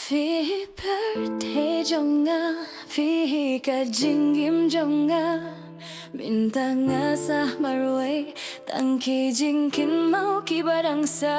Happy birthday Jonga, Phi ka jingim Jonga, Minta nga sa marway, Tang ki jingkin mau ki barang sa.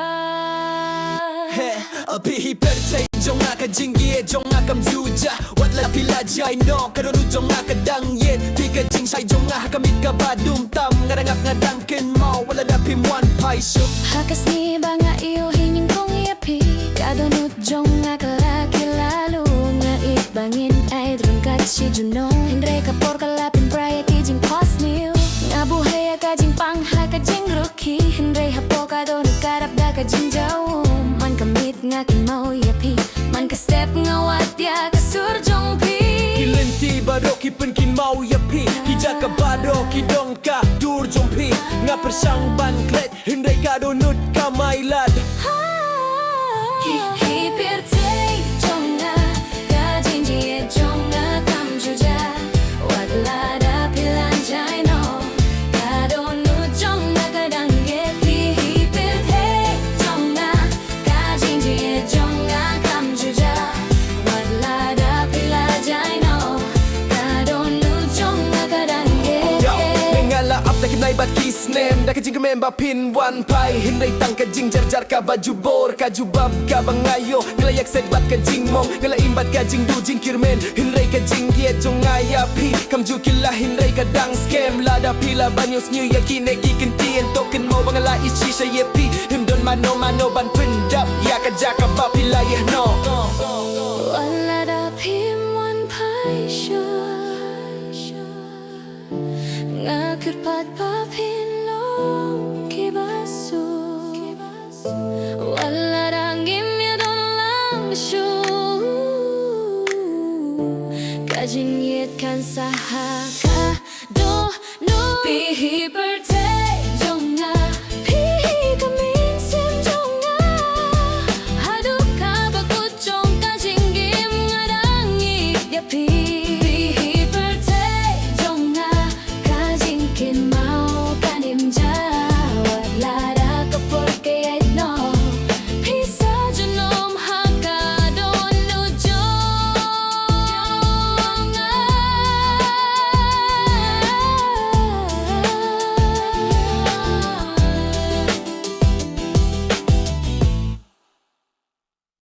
Happy birthday Jonga ka jingie Jonga kam zuja, Wat la pila jay no karonu Jonga ka dangyet, Phi ka jing sai Jonga hakamit ka badum tam ngarangak nga dangken mau wala na pimwan pai shuk. Hakas ni ba nga iyo hining kong iapi, Kadonut Jonga kalaki lalu nga ibangin ay drungkat si Junong, Hindray ka por kalapin praya ki jing pas niyo, Nga buhay ka jing pangha ka jing ruki, Hindray hapo kadonut karap da ka jing jawo, Man kamit nga kin mau iapi, Man ka step nga watya ka surjong pi. Kilenti baro ki pen kin mau yapi, Hija ka baro ki dong ka dur jompi, Nga persang ban klet hindray ka donut ka mailad. Happy birthday Jonga, ka jinjie Jonga kam juja, Wat la da pilan jay no, ka donut Jonga ka dangge. Happy birthday Jonga, ka jinjie Jonga kam juja, Wat la da pilan jay no, ka donut Jonga ka dangge. Yo, ngala up na kinay bat kiss name, Daka jing remember pin one pie, Hindray tang ka jing jar ka baju bor, ka jubab ka bangayo, Ngalayak set bat ka jing mong, Ngala imbat ka jing du jing kirmen, Hindray ka jing giet jong ayapi, Kam jukila hindray ka dang scam, Lada pila banyos new ya kine kikintien, Token mo bangala ishi sa yepi, Himdon mano mano ban pendap, Ya ka jaka ba pila yeh no. Wala da pimwan pai Nga kirpat pa pinlong kibasu, Wala dang gimya don lang shu, Kajing yet kan saha ka do no. Happy birthday Jonga, Phi ka min sim Jonga, Hadu ka bakut chong ka jinggim nga dangit yapi. Happy birthday Jonga, ka jingkin